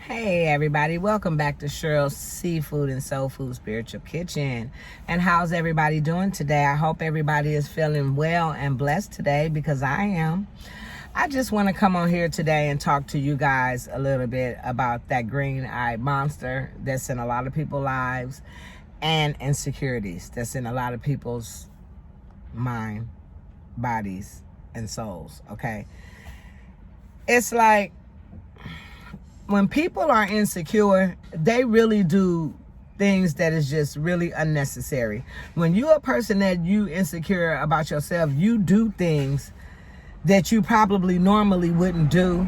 Hey everybody, welcome back to Cheryls Seafood and Soul Food Spiritual Kitchen. And how's everybody doing today? I hope everybody is feeling well and blessed today, because I am. I just want to come on here today and talk to you guys a little bit about that green-eyed monster that's in a lot of people's lives, and insecurities that's in a lot of people's mind, bodies, and souls, okay? It's like, when people are insecure, they really do things that is just really unnecessary. When you're a person that you insecure about yourself, you do things that you probably normally wouldn't do.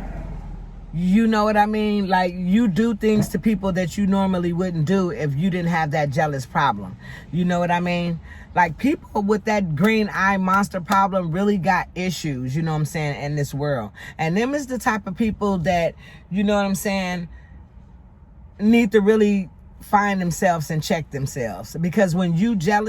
You know what I mean? Like, you do things to people that you normally wouldn't do if you didn't have that jealous problem. You know what I mean? Like, people with that green eye monster problem really got issues, you know what I'm saying, in this world. And them is the type of people that, you know what I'm saying, need to really find themselves and check themselves. Because when you got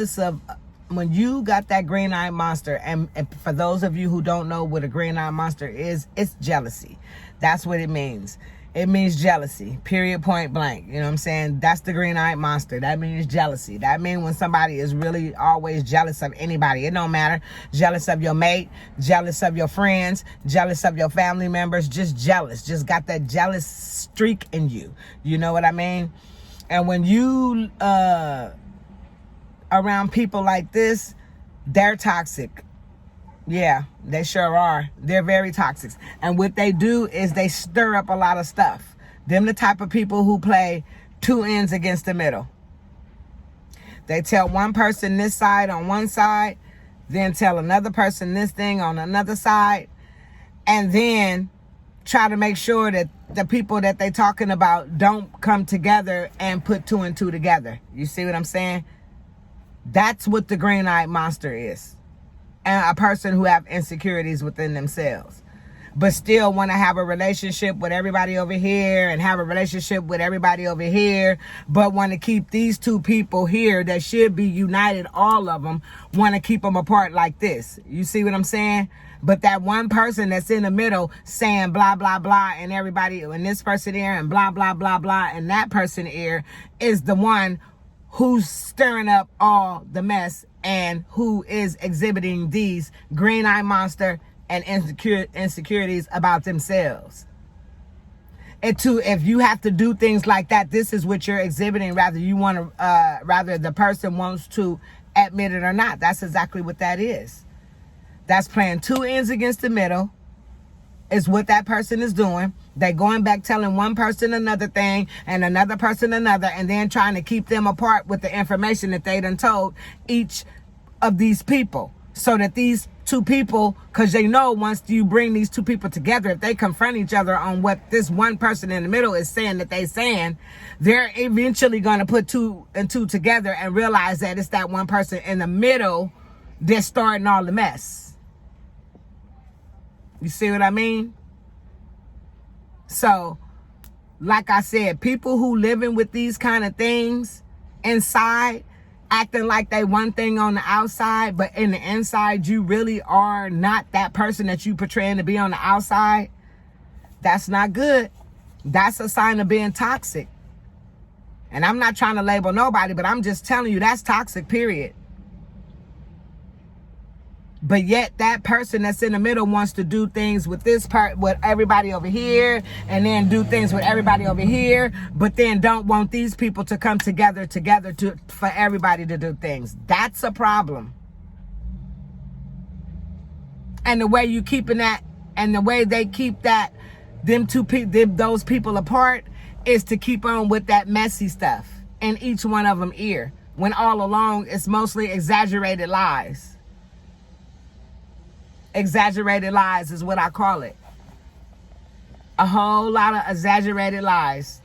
that green eye monster, and for those of you who don't know what a green eye monster is, it's jealousy. That's what it means. It means jealousy, period, point blank. You know what I'm saying? That's the green eye monster. That means jealousy. That means when somebody is really always jealous of anybody. It don't matter. Jealous of your mate, jealous of your friends, jealous of your family members, just jealous. Just got that jealous streak in you. You know what I mean? And when you around people like this, they're toxic. Yeah, they sure are. They're very toxic. And what they do is they stir up a lot of stuff. Them the type of people who play two ends against the middle. They tell one person this side on one side, then tell another person this thing on another side, and then try to make sure that the people that they talking about don't come together and put two and two together. You see what I'm saying? That's what the green-eyed monster is. And a person who have insecurities within themselves, but still want to have a relationship with everybody over here and have a relationship with everybody over here, but want to keep these two people here that should be united, all of them, want to keep them apart like this. You see what I'm saying? But that one person that's in the middle saying blah, blah, blah, and everybody, and this person here, and blah, blah, blah, blah, and that person here is the one who's stirring up all the mess and who is exhibiting these green eye monster and insecurities about themselves. If you have to do things like that, this is what you're exhibiting, rather the person wants to admit it or not. That's exactly what that is. That's playing two ends against the middle, is what that person is doing. They going back telling one person another thing and another person another, and then trying to keep them apart with the information that they done told each of these people. So that these two people, because they know once you bring these two people together, if they confront each other on what this one person in the middle is saying that they saying, they're eventually going to put two and two together and realize that it's that one person in the middle that's starting all the mess. You see what I mean? So, like I said, people who living with these kind of things inside, acting like they one thing on the outside, but in the inside, you really are not that person that you portraying to be on the outside. That's not good. That's a sign of being toxic. And I'm not trying to label nobody, but I'm just telling you that's toxic, period. But yet that person that's in the middle wants to do things with this part, with everybody over here, and then do things with everybody over here, but then don't want these people to come together for everybody to do things. That's a problem. And the way you keeping that, and the way they keep that, those people apart, is to keep on with that messy stuff in each one of them ear, when all along it's mostly exaggerated lies. Exaggerated lies is what I call it. A whole lot of exaggerated lies.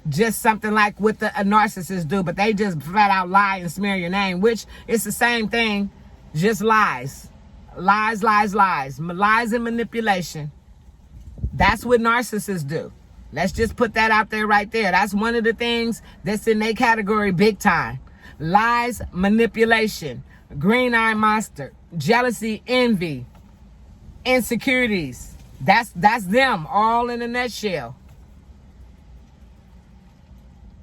Just something like what a narcissist do, but they just flat out lie and smear your name, which is the same thing, just lies. Lies, lies, lies. Lies and manipulation. That's what narcissists do. Let's just put that out there right there. That's one of the things that's in their category big time. Lies, manipulation, green eye monster, jealousy, envy, insecurities. That's them all in a nutshell.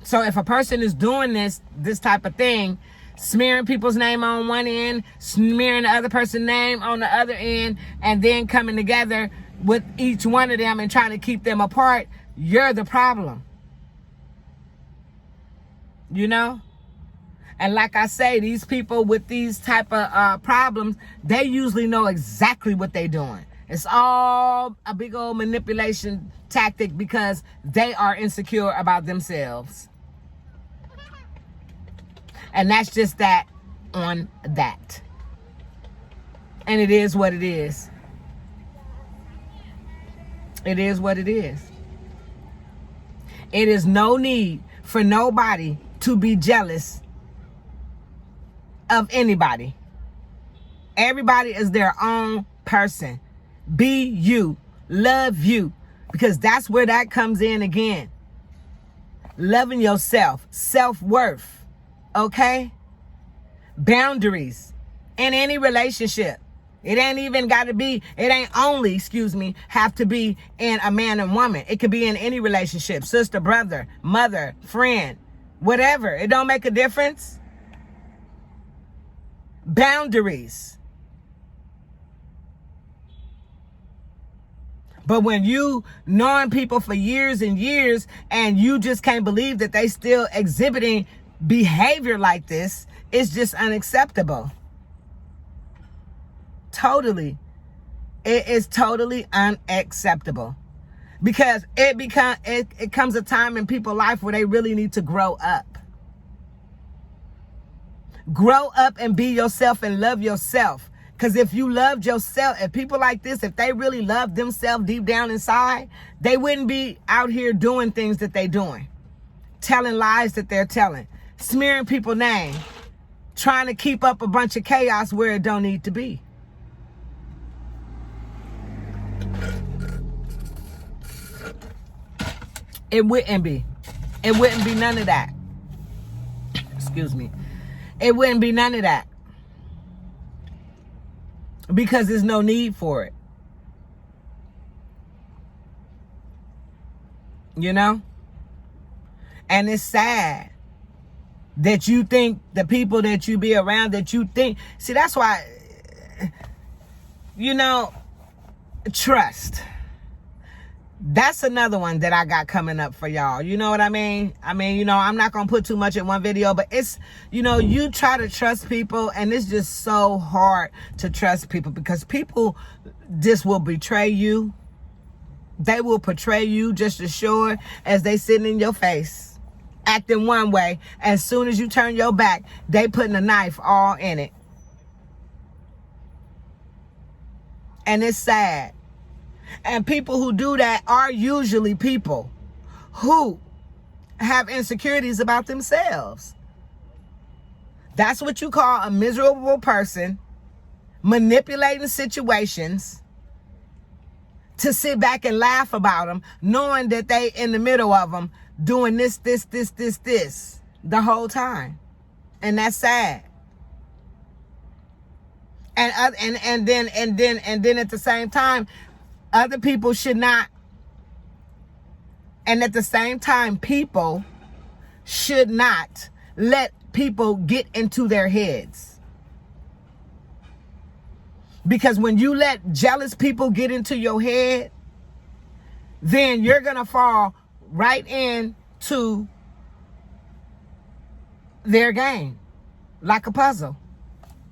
So if a person is doing this type of thing, smearing people's name on one end, smearing the other person's name on the other end, and then coming together with each one of them and trying to keep them apart, you're the problem. You know? And like I say, these people with these type of problems, they usually know exactly what they're doing. It's all a big old manipulation tactic because they are insecure about themselves. And that's just that on that. And it is what it is. It is what it is. It is no need for nobody to be jealous of anybody. Everybody is their own person. Be you. Love you. Because that's where that comes in again. Loving yourself. Self-worth. Okay? Boundaries. In any relationship. It ain't only, have to be in a man and woman. It could be in any relationship. Sister, brother, mother, friend, whatever. It don't make a difference. Boundaries. But when you knowing people for years and years and you just can't believe that they still exhibiting behavior like this, it's just unacceptable. Totally. It is totally unacceptable. Because it comes a time in people's life where they really need to grow up. Grow up and be yourself and love yourself. Because if you loved yourself, if people like this, if they really love themselves deep down inside, they wouldn't be out here doing things that they're doing. Telling lies that they're telling. Smearing people's name. Trying to keep up a bunch of chaos where it don't need to be. It wouldn't be. It wouldn't be none of that. Excuse me. It wouldn't be none of that. Because there's no need for it. You know? And it's sad that you think the people that you be around, that you think... See, that's why, you know, trust. That's another one that I got coming up for y'all. You know what I mean? You know, I'm not going to put too much in one video, but it's, you know, you try to trust people and it's just so hard to trust people because people just will betray you. They will portray you just as sure as they sitting in your face, acting one way. As soon as you turn your back, they putting a knife all in it. And it's sad. And people who do that are usually people who have insecurities about themselves. That's what you call a miserable person manipulating situations to sit back and laugh about them, knowing that they in the middle of them doing this the whole time. And that's sad. And then at the same time, other people should not, and at the same time, people should not let people get into their heads. Because when you let jealous people get into your head, then you're going to fall right into their game like a puzzle.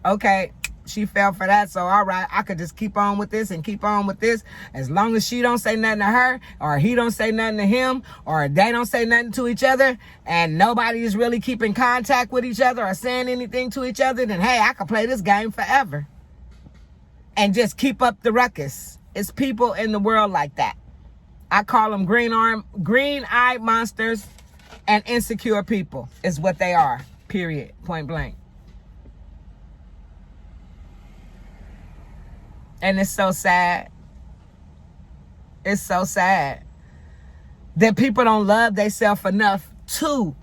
Okay. She fell for that, so all right, I could just keep on with this and keep on with this. As long as she don't say nothing to her, or he don't say nothing to him, or they don't say nothing to each other, and nobody is really keeping contact with each other or saying anything to each other, then hey, I could play this game forever. And just keep up the ruckus. It's people in the world like that. I call them green-eyed monsters and insecure people is what they are, period, point blank. And it's so sad. It's so sad that people don't love themselves enough to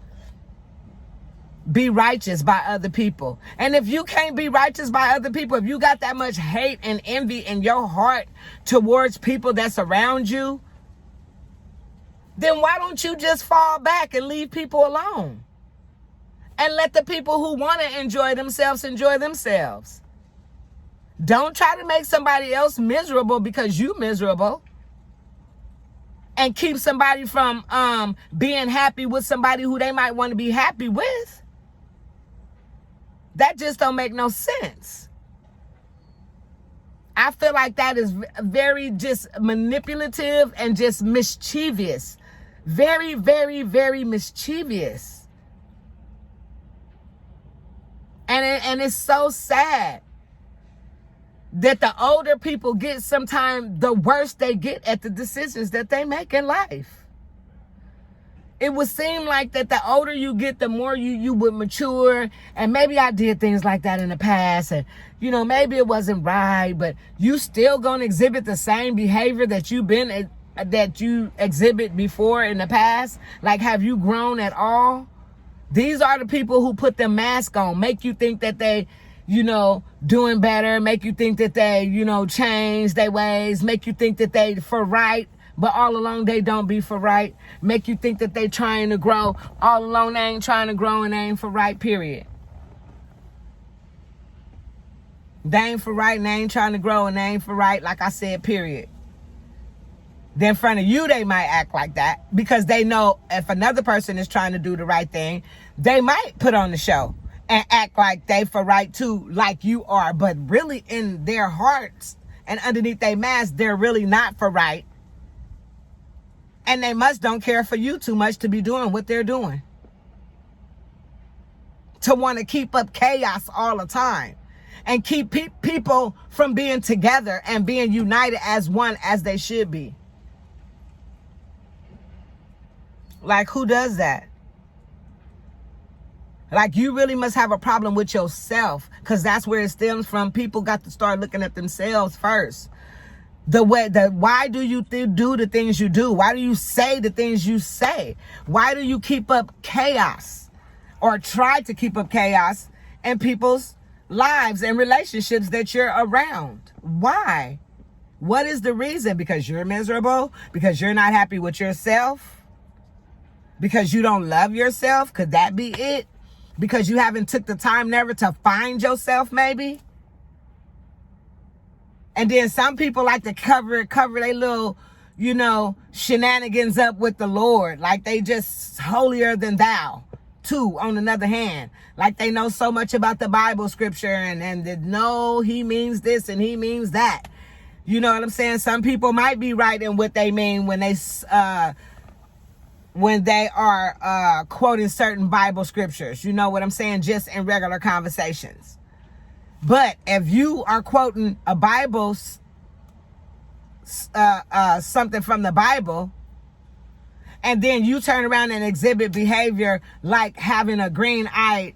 be righteous by other people. And if you can't be righteous by other people, if you got that much hate and envy in your heart towards people that's around you, then why don't you just fall back and leave people alone? And let the people who want to enjoy themselves. Don't try to make somebody else miserable because you miserable. And keep somebody from being happy with somebody who they might want to be happy with. That just don't make no sense. I feel like that is very just manipulative and just mischievous. Very, very, very mischievous. And it's so sad that the older people get, sometimes the worse they get at the decisions that they make in life. It would seem like that the older you get, the more you would mature. And maybe I did things like that in the past. And, maybe it wasn't right. But you still going to exhibit the same behavior that you exhibit before in the past. Like, have you grown at all? These are the people who put the mask on. Make you think that they, doing better. Make you think that they, change their ways. Make you think that they for right. But all along they don't be for right. Make you think that they trying to grow. All along they ain't trying to grow and they ain't for right, period. They ain't for right and they ain't trying to grow and they ain't for right, like I said, period. Then in front of you, they might act like that because they know if another person is trying to do the right thing, they might put on the show and act like they for right too, like you are. But really in their hearts and underneath their mask, they're really not for right. And they don't care for you too much to be doing what they're doing. To want to keep up chaos all the time. And keep people from being together and being united as one as they should be. Like, who does that? Like, you really must have a problem with yourself. Because that's where it stems from. People got to start looking at themselves first. Why do you do the things you do? Why do you say the things you say? Why do you keep up chaos or try to keep up chaos in people's lives and relationships that you're around? Why? What is the reason? Because you're miserable? Because you're not happy with yourself? Because you don't love yourself? Could that be it? Because you haven't took the time never to find yourself, maybe? And then some people like to cover their little, shenanigans up with the Lord. Like they just holier than thou, too, on another hand. Like they know so much about the Bible scripture and they know he means this and he means that. You know what I'm saying? Some people might be right in what they mean when they are quoting certain Bible scriptures. You know what I'm saying? Just in regular conversations. But if you are quoting a Bible, something from the Bible, and then you turn around and exhibit behavior like having a green-eyed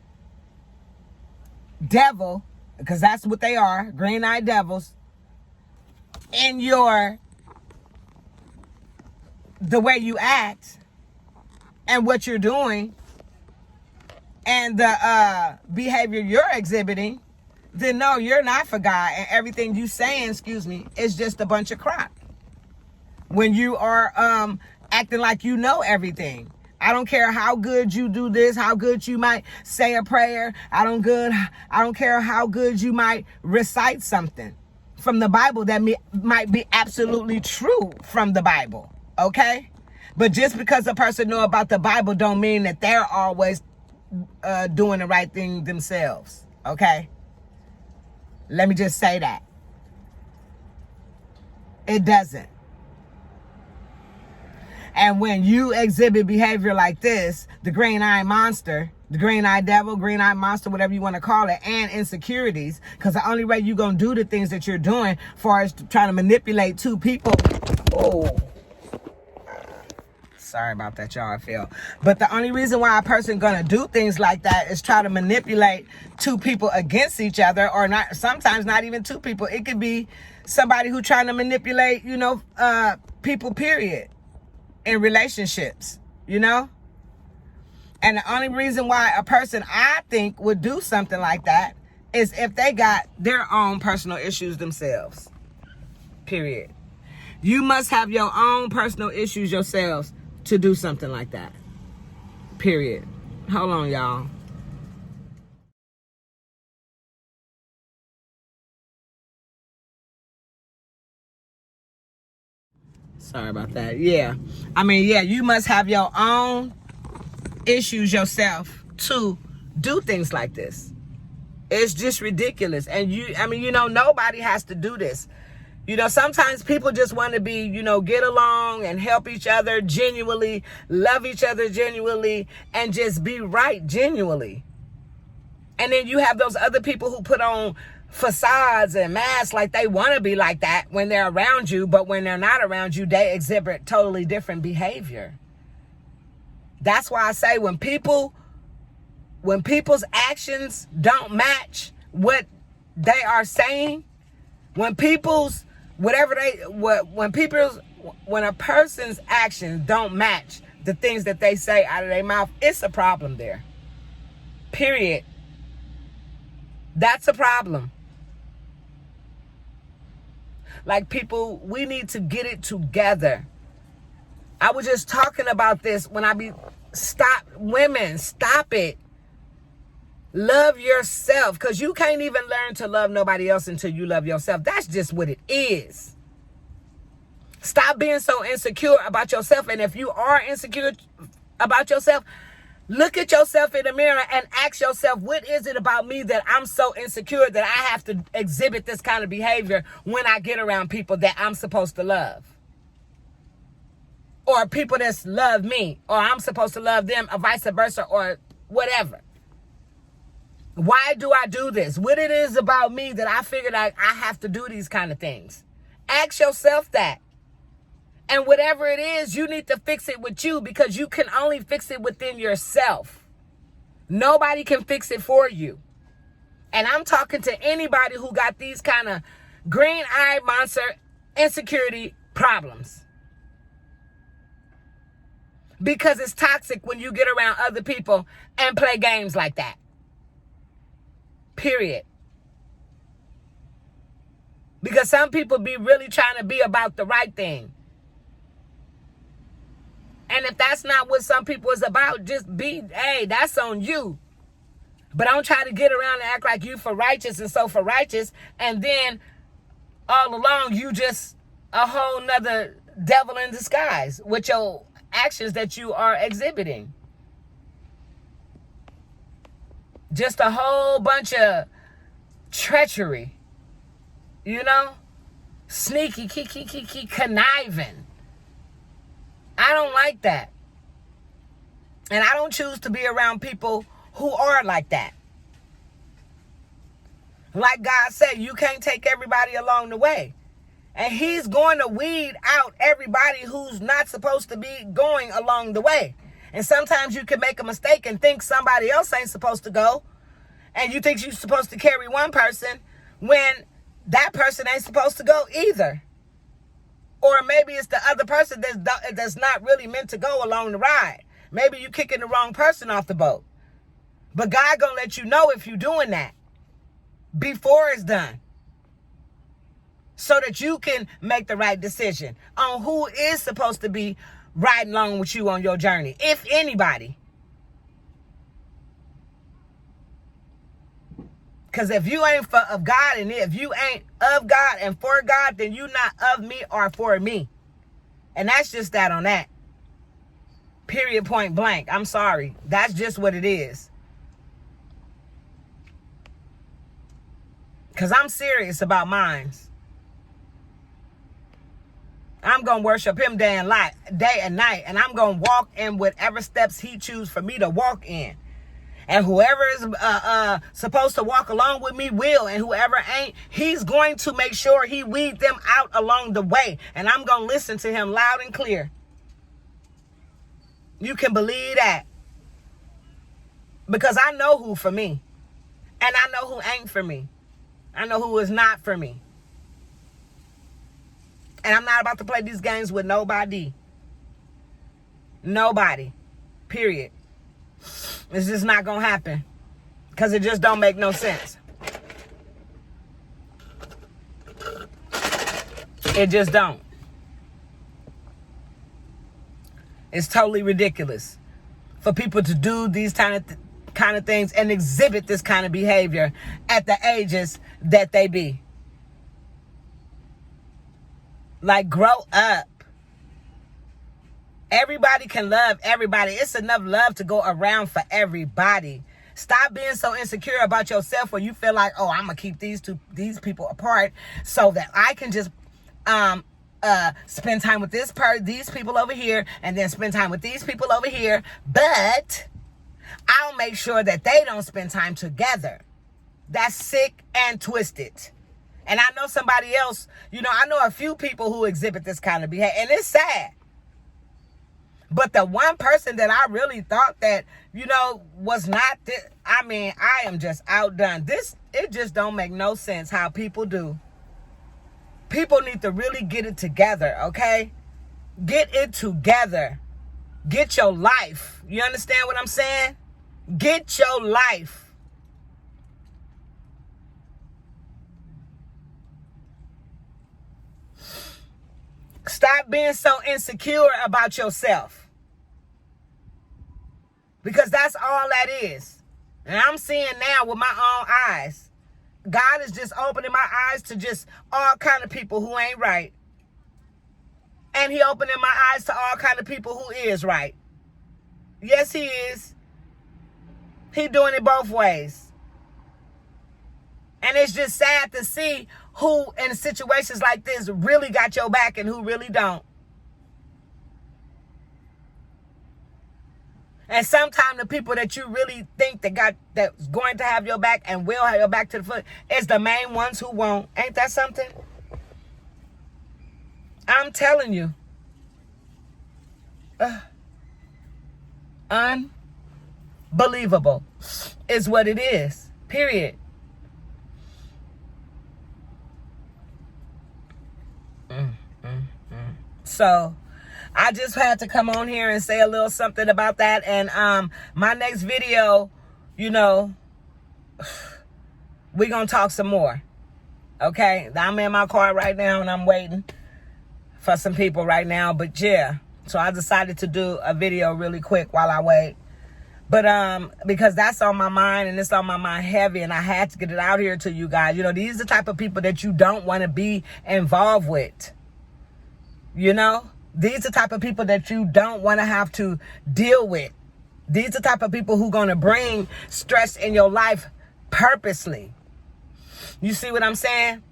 devil, because that's what they are, green-eyed devils, in the way you act and what you're doing and the behavior you're exhibiting, then no, you're not for God. And everything you saying, is just a bunch of crap. When you are acting like you know everything. I don't care how good you do this, how good you might say a prayer. I don't care how good you might recite something from the Bible that might be absolutely true from the Bible. Okay? But just because a person know about the Bible don't mean that they're always doing the right thing themselves. Okay? Let me just say that. It doesn't. And when you exhibit behavior like this, the green-eyed monster, the green-eyed devil, green-eyed monster, whatever you want to call it, and insecurities, because the only way you're going to do the things that you're doing as far as trying to manipulate two people. Oh, sorry about that, y'all, I feel. But the only reason why a person going to do things like that is try to manipulate two people against each other, or not. Sometimes not even two people. It could be somebody who trying to manipulate, people, period. In relationships, And the only reason why a person, I think, would do something like that is if they got their own personal issues themselves. Period. You must have your own personal issues yourselves to do something like that. Period. Hold on, y'all. Sorry about that. Yeah. I mean, yeah, you must have your own issues yourself to do things like this. It's just ridiculous. And nobody has to do this. Sometimes people just want to be, get along and help each other genuinely, love each other genuinely, and just be right genuinely. And then you have those other people who put on facades and masks like they want to be like that when they're around you, but when they're not around you, they exhibit totally different behavior. That's why I say when people's actions don't match what they are saying, when a person's actions don't match the things that they say out of their mouth, it's a problem there. Period. That's a problem. Like, people, we need to get it together. I was just talking about this when stop it. Love yourself, because you can't even learn to love nobody else until you love yourself. That's just what it is. Stop being so insecure about yourself. And if you are insecure about yourself, look at yourself in the mirror and ask yourself, what is it about me that I'm so insecure that I have to exhibit this kind of behavior when I get around people that I'm supposed to love? Or people that love me, or I'm supposed to love them, or vice versa, or whatever. Why do I do this? What it is about me that I figured I have to do these kind of things? Ask yourself that. And whatever it is, you need to fix it with you, because you can only fix it within yourself. Nobody can fix it for you. And I'm talking to anybody who got these kind of green-eyed monster insecurity problems. Because it's toxic when you get around other people and play games like that. Period. Because some people be really trying to be about the right thing. And if that's not what some people is about, just be, hey, that's on you. But don't try to get around and act like you for righteous and so for righteous. And then all along, you just a whole nother devil in disguise with your actions that you are exhibiting. Just a whole bunch of treachery. Sneaky, conniving. I don't like that. And I don't choose to be around people who are like that. Like God said, you can't take everybody along the way. And he's going to weed out everybody who's not supposed to be going along the way. And sometimes you can make a mistake and think somebody else ain't supposed to go. And you think you're supposed to carry one person when that person ain't supposed to go either. Or maybe it's the other person that's not really meant to go along the ride. Maybe you kicking the wrong person off the boat. But God gonna let you know if you're doing that before it's done, so that you can make the right decision on who is supposed to be riding along with you on your journey, if anybody. Because if you ain't of God, and if you ain't of God and for God, then you not of me or for me. And that's just that on that. Period, point blank. I'm sorry. That's just what it is. Because I'm serious about mine. I'm going to worship him day and night. And I'm going to walk in whatever steps he chooses for me to walk in. And whoever is supposed to walk along with me will. And whoever ain't, he's going to make sure he weed them out along the way. And I'm going to listen to him loud and clear. You can believe that. Because I know who for me. And I know who ain't for me. I know who is not for me. And I'm not about to play these games with nobody. Nobody. Period. It's just not going to happen. Because it just don't make no sense. It just don't. It's totally ridiculous for people to do these kind of things and exhibit this kind of behavior at the ages that they be. Like, grow up. Everybody can love everybody. It's enough love to go around for everybody. Stop being so insecure about yourself where you feel like, oh, I'm gonna keep these people apart so that I can just spend time with these people over here, and then spend time with these people over here, but I'll make sure that they don't spend time together. That's sick and twisted. And I know somebody else, I know a few people who exhibit this kind of behavior, and it's sad. But the one person that I really thought that, was not this, I am just outdone. It just don't make no sense how people do. People need to really get it together, okay? Get it together. Get your life. You understand what I'm saying? Get your life. Stop being so insecure about yourself. Because that's all that is. And I'm seeing now with my own eyes. God is just opening my eyes to just all kind of people who ain't right. And he opening my eyes to all kind of people who is right. Yes, he is. He doing it both ways. And it's just sad to see who in situations like this really got your back and who really don't. And sometimes the people that you really think that's going to have your back and will have your back to the foot is the main ones who won't. Ain't that something? I'm telling you. Unbelievable is what it is. Period. So I just had to come on here and say a little something about that. And my next video, we're going to talk some more. Okay? I'm in my car right now and I'm waiting for some people right now. But yeah, so I decided to do a video really quick while I wait. But because that's on my mind and it's on my mind heavy, and I had to get it out here to you guys. These are the type of people that you don't want to be involved with. These are the type of people that you don't want to have to deal with. These are the type of people who are going to bring stress in your life purposely. You see what I'm saying?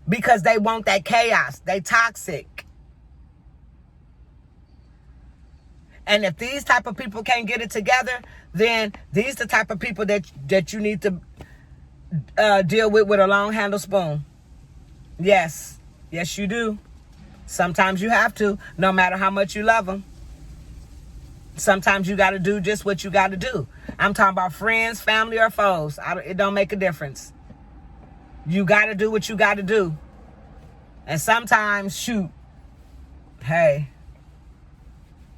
Because they want that chaos. They toxic. And if these type of people can't get it together, then these the type of people that you need to deal with a long handle spoon. Yes. Yes, you do. Sometimes you have to, no matter how much you love them. Sometimes you got to do just what you got to do. I'm talking about friends, family, or foes. It don't make a difference. You got to do what you got to do. And sometimes, hey,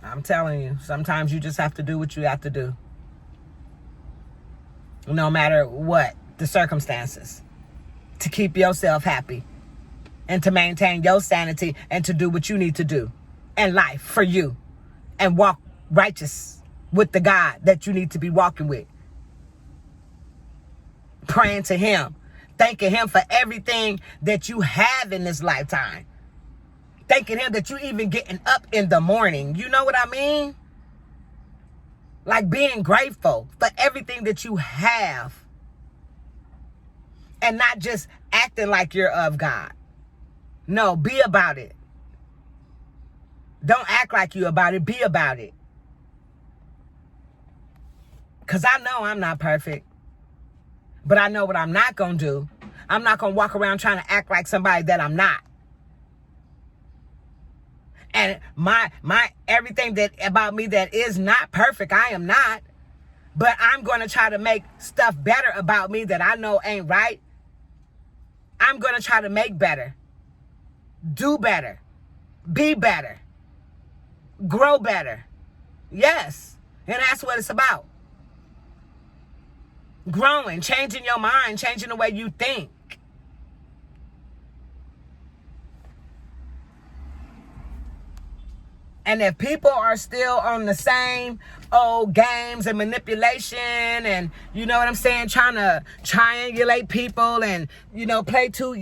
I'm telling you, sometimes you just have to do what you have to do. No matter what the circumstances. To keep yourself happy. And to maintain your sanity and to do what you need to do in life for you. And walk righteous with the God that you need to be walking with. Praying to him. Thanking him for everything that you have in this lifetime. Thanking him that you even getting up in the morning. You know what I mean? Like being grateful for everything that you have. And not just acting like you're of God. No, be about it. Don't act like you about it. Be about it. Because I know I'm not perfect. But I know what I'm not going to do. I'm not going to walk around trying to act like somebody that I'm not. And my everything that about me that is not perfect, I am not. But I'm going to try to make stuff better about me that I know ain't right. I'm going to try to make better. Do better. Be better. Grow better. Yes. And that's what it's about. Growing, changing your mind, changing the way you think. And if people are still on the same old games and manipulation and, you know what I'm saying, trying to triangulate people and, you know, play two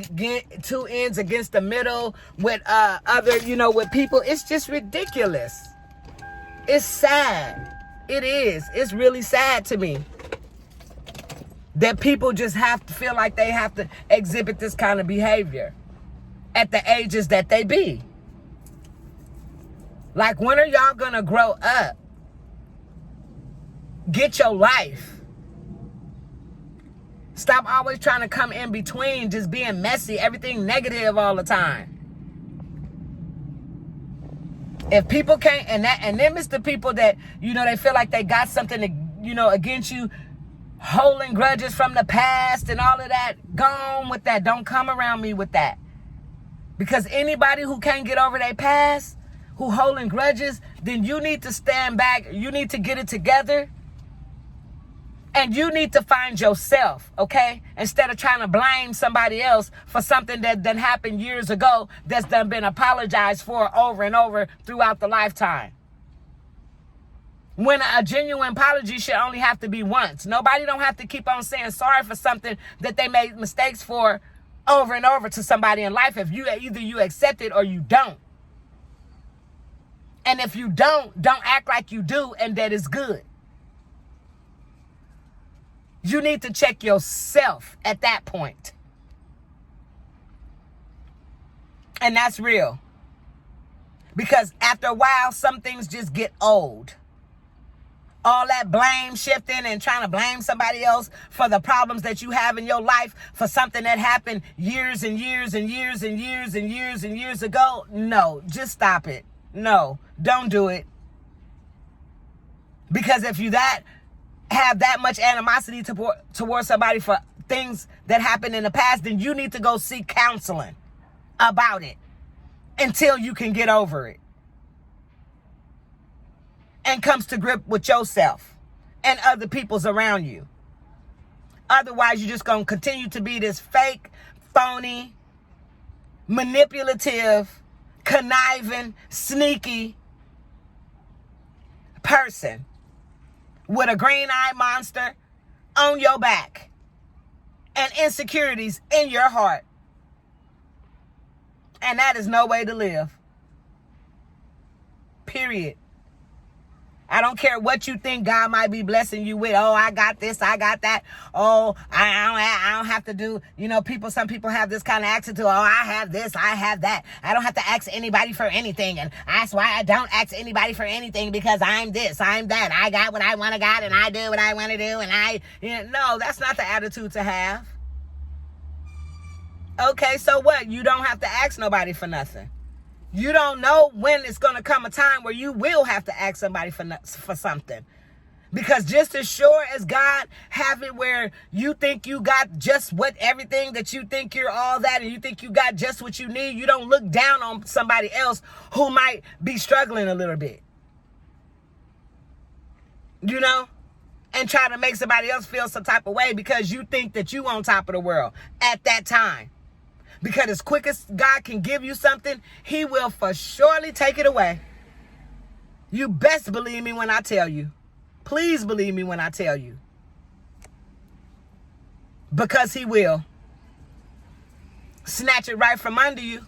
ends against the middle with other, you know, with people, it's just ridiculous. It's sad. It is. It's really sad to me that people just have to feel like they have to exhibit this kind of behavior at the ages that they be. Like, when are y'all gonna grow up? Get your life. Stop always trying to come in between, just being messy, everything negative all the time. If people can't, and then it's the people that, you know, they feel like they got something to, you know, against you, holding grudges from the past and all of that. Gone with that. Don't come around me with that. Because anybody who can't get over their past, who holding grudges, then you need to stand back. You need to get it together. And you need to find yourself, okay? Instead of trying to blame somebody else for something that done happened years ago that's done been apologized for over and over throughout the lifetime. When a genuine apology should only have to be once. Nobody don't have to keep on saying sorry for something that they made mistakes for over and over to somebody in life. If you either you accept it or you don't. And if you don't act like you do and that is good. You need to check yourself at that point. And that's real. Because after a while, some things just get old. All that blame shifting and trying to blame somebody else for the problems that you have in your life for something that happened years and years and years and years and years and years ago. No, just stop it. No, don't do it. Because if you have that much animosity towards somebody for things that happened in the past, then you need to go seek counseling about it until you can get over it and comes to grip with yourself and other people's around you. Otherwise, you're just going to continue to be this fake, phony, manipulative, conniving, sneaky person with a green-eyed monster on your back and insecurities in your heart. And that is no way to live. Period. I don't care what you think God might be blessing you with. Oh, I got this, I got that. Oh, I don't have to do, you know, some people have this kind of attitude. Oh, I have this, I have that. I don't have to ask anybody for anything. And that's why I don't ask anybody for anything, because I'm this, I'm that. I got what I want to got and I do what I want to do. And no, that's not the attitude to have. Okay, so what? You don't have to ask nobody for nothing. You don't know when it's going to come a time where you will have to ask somebody for something. Because just as sure as God have it where you think you got just everything that you think you're all that and you think you got just what you need, you don't look down on somebody else who might be struggling a little bit. You know? And try to make somebody else feel some type of way because you think that you on top of the world at that time. Because as quick as God can give you something, he will for surely take it away. You best believe me when I tell you. Please believe me when I tell you. Because he will. Snatch it right from under you.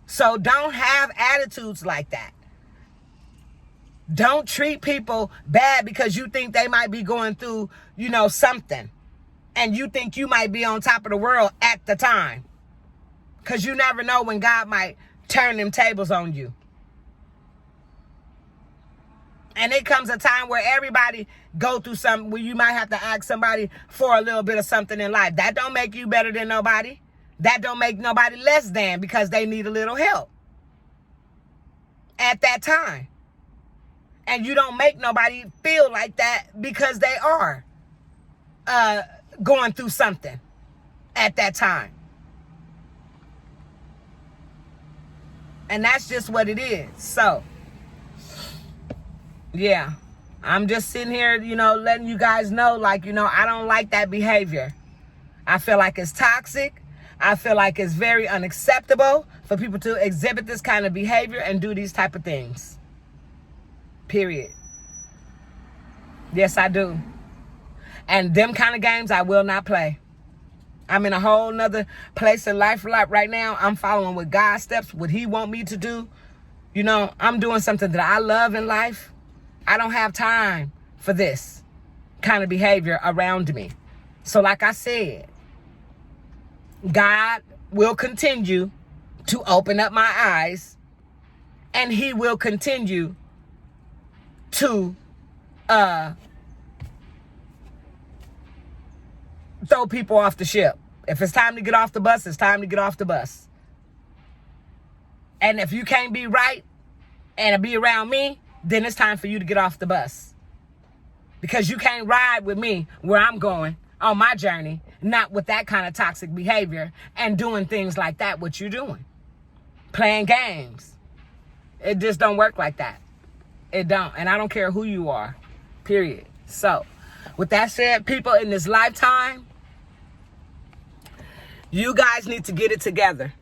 So don't have attitudes like that. Don't treat people bad because you think they might be going through, something. And you think you might be on top of the world at the time. Because you never know when God might turn them tables on you. And it comes a time where everybody go through something where you might have to ask somebody for a little bit of something in life. That don't make you better than nobody. That don't make nobody less than because they need a little help at that time. And you don't make nobody feel like that because they are going through something at that time. And that's just what it is. So, yeah, I'm just sitting here, letting you guys know, I don't like that behavior. I feel like it's toxic. I feel like it's very unacceptable for people to exhibit this kind of behavior and do these type of things. Period. Yes, I do. And them kind of games I will not play. I'm in a whole nother place in life right now. I'm following with God's steps, what he want me to do. You know, I'm doing something that I love in life. I don't have time for this kind of behavior around me. So like I said, God will continue to open up my eyes, and he will continue to throw people off the ship. If it's time to get off the bus, it's time to get off the bus. And if you can't be right and be around me, then it's time for you to get off the bus. Because you can't ride with me where I'm going on my journey, not with that kind of toxic behavior and doing things like that, what you're doing. Playing games. It just don't work like that. It don't. And I don't care who you are. Period. So, with that said, people, in this lifetime, you guys need to get it together.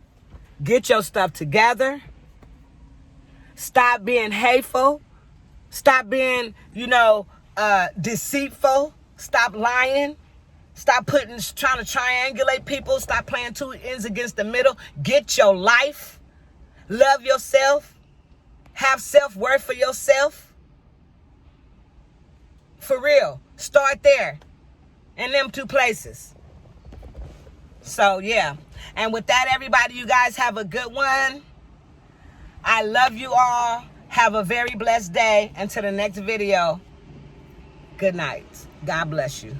Get your stuff together. Stop being hateful. Stop being, deceitful. Stop lying. Stop trying to triangulate people. Stop playing two ends against the middle. Get your life. Love yourself. Have self-worth for yourself. For real. Start there. In them two places. So, yeah. And with that, everybody, you guys have a good one. I love you all. Have a very blessed day. Until the next video. Good night. God bless you.